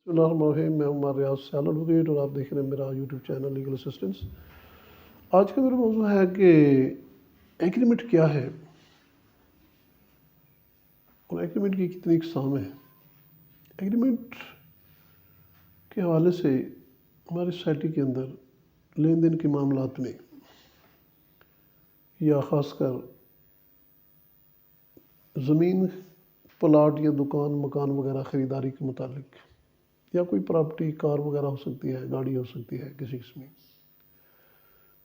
بسم اللہ الرحمن الرحیم، میں عمر ریاض سیال ایڈوکیٹ اور آپ دیکھ رہے ہیں میرا یوٹیوب چینل لیگل اسسٹنس۔ آج کا میرا موضوع ہے کہ ایگریمنٹ کیا ہے اور ایگریمنٹ کی کتنی اقسام ہیں۔ ایگریمنٹ کے حوالے سے ہماری سوسائٹی کے اندر لین دین کے معاملات میں یا خاص کر زمین، پلاٹ یا دکان، مکان وغیرہ خریداری کے متعلق، یا کوئی پراپرٹی، کار وغیرہ ہو سکتی ہے، گاڑی ہو سکتی ہے کسی قسم کی،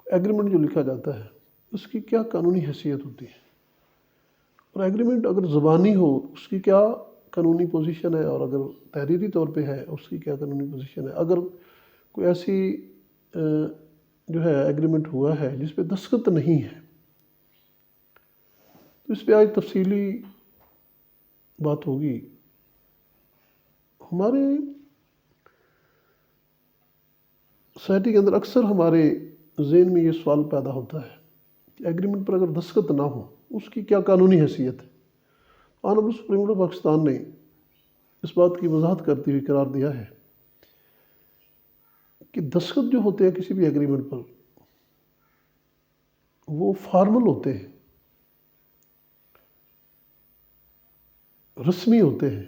ایگریمنٹ جو لکھا جاتا ہے اس کی کیا قانونی حیثیت ہوتی ہے، اور ایگریمنٹ اگر زبانی ہو اس کی کیا قانونی پوزیشن ہے، اور اگر تحریری طور پہ ہے اس کی کیا قانونی پوزیشن ہے۔ اگر کوئی ایسی جو ہے ایگریمنٹ ہوا ہے جس پہ دستخط نہیں ہے تو اس پہ آج تفصیلی بات ہوگی۔ ہمارے سوسائٹی کے اندر اکثر ہمارے ذہن میں یہ سوال پیدا ہوتا ہے کہ ایگریمنٹ پر اگر دستخط نہ ہو اس کی کیا قانونی حیثیت ہے۔ Honourable supreme court of Pakistan نے اس بات کی وضاحت کرتے ہوئے قرار دیا ہے کہ دستخط جو ہوتے ہیں کسی بھی ایگریمنٹ پر وہ فارمل ہوتے ہیں، رسمی ہوتے ہیں۔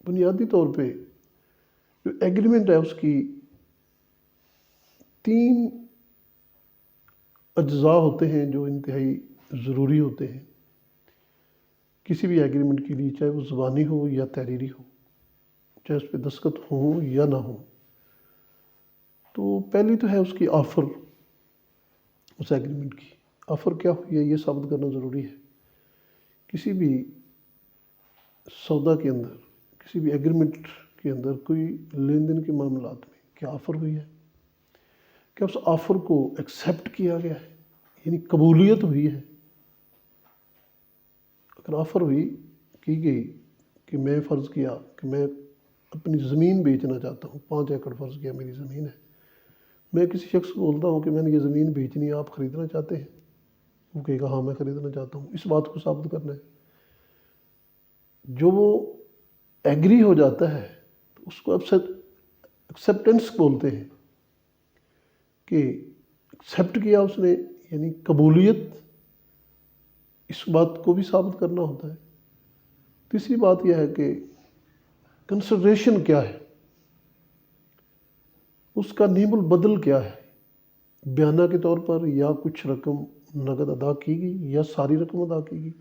بنیادی طور پہ جو ایگریمنٹ ہے اس کی 3 اجزاء ہوتے ہیں جو انتہائی ضروری ہوتے ہیں کسی بھی ایگریمنٹ کے لیے، چاہے وہ زبانی ہو یا تحریری ہو، چاہے اس پہ دستخط ہوں یا نہ ہوں۔ تو پہلی تو ہے اس کی آفر۔ اس ایگریمنٹ کی آفر کیا ہوئی ہے یہ ثابت کرنا ضروری ہے۔ کسی بھی سودا کے اندر، کسی بھی ایگریمنٹ کے اندر کوئی لین دین کے معاملات میں کیا آفر ہوئی ہے، کیا اس آفر کو ایکسیپٹ کیا گیا ہے، یعنی قبولیت ہوئی ہے۔ اگر آفر کی گئی کہ میں فرض کیا کہ میں اپنی زمین بیچنا چاہتا ہوں، 5 ایکڑ فرض کیا میری زمین ہے، میں کسی شخص کو بولتا ہوں کہ میں نے یہ زمین بیچنی ہے، آپ خریدنا چاہتے ہیں؟ وہ کہے گا ہاں میں خریدنا چاہتا ہوں۔ اس بات کو ثابت کرنا ہے۔ جو وہ ایگری ہو جاتا ہے تو اس کو ایکسیپٹنس بولتے ہیں، کہ ایکسیپٹ کیا اس نے، یعنی قبولیت، اس بات کو بھی ثابت کرنا ہوتا ہے۔ تیسری بات یہ ہے کہ کنسیڈریشن کیا ہے، اس کا نیم البدل کیا ہے، بیانہ کے طور پر یا کچھ رقم نقد ادا کی گئی یا ساری رقم ادا کی گئی۔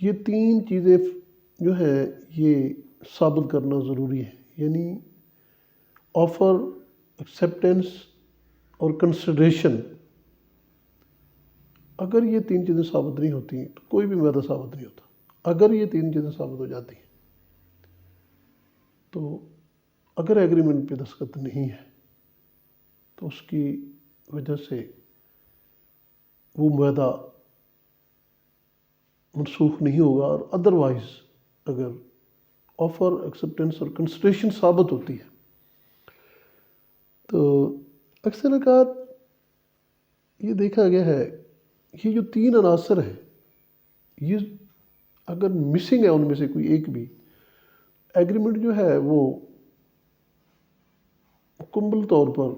یہ 3 چیزیں جو ہیں یہ ثابت کرنا ضروری ہے، یعنی آفر، ایکسیپٹنس اور کنسیڈریشن۔ اگر یہ 3 چیزیں ثابت نہیں ہوتی تو کوئی بھی معاہدہ ثابت نہیں ہوتا۔ اگر یہ 3 چیزیں ثابت ہو جاتی ہیں تو اگر ایگریمنٹ پہ دستخط نہیں ہے تو اس کی وجہ سے وہ معاہدہ منسوخ نہیں ہوگا، اور ادروائز اگر آفر، ایکسیپٹنس اور کنسیڈریشن ثابت ہوتی ہے تو اکثر اوقات یہ دیکھا گیا ہے یہ جو 3 عناصر ہیں یہ اگر مسنگ ہے ان میں سے کوئی ایک بھی، ایگریمنٹ جو ہے وہ مکمل طور پر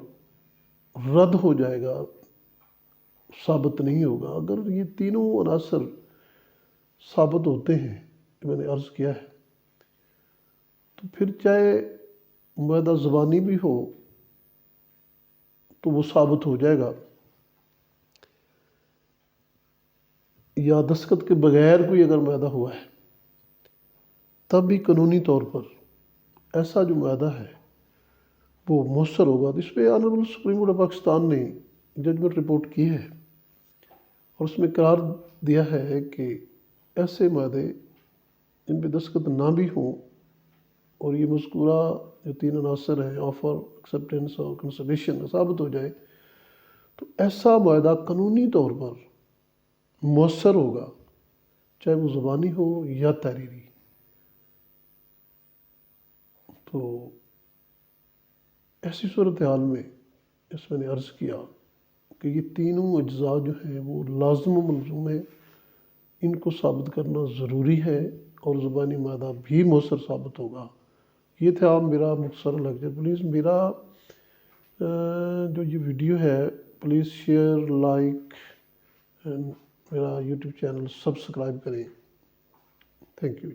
رد ہو جائے گا، ثابت نہیں ہوگا۔ اگر یہ تینوں عناصر ثابت ہوتے ہیں جو میں نے عرض کیا ہے تو پھر چاہے معاہدہ زبانی بھی ہو تو وہ ثابت ہو جائے گا، یا دستخط کے بغیر کوئی اگر معاہدہ ہوا ہے تب بھی قانونی طور پر ایسا جو معاہدہ ہے وہ مؤثر ہوگا۔ تو اس پہ honourable supreme court of Pakistan نے ججمنٹ رپورٹ کی ہے اور اس میں قرار دیا ہے کہ ایسے معاہدے جن پہ دستخط نہ بھی ہوں اور یہ مذکورہ جو 3 عناصر ہیں، آفر، ایکسیپٹنس اور کنسیڈریشن، ثابت ہو جائے تو ایسا معاہدہ قانونی طور پر مؤثر ہوگا، چاہے وہ زبانی ہو یا تحریری۔ تو ایسی صورتحال میں اس میں نے عرض کیا کہ یہ تینوں اجزاء جو ہیں وہ لازم و ملزوم ہیں، ان کو ثابت کرنا ضروری ہے، اور زبانی معاہدہ بھی مؤثر ثابت ہوگا یہ تھا میرا مختصر لیکچر. پلیز میرا جو یہ ویڈیو ہے پلیز شیئر لائک میرا یوٹیوب چینل سبسکرائب کریں. Thank you.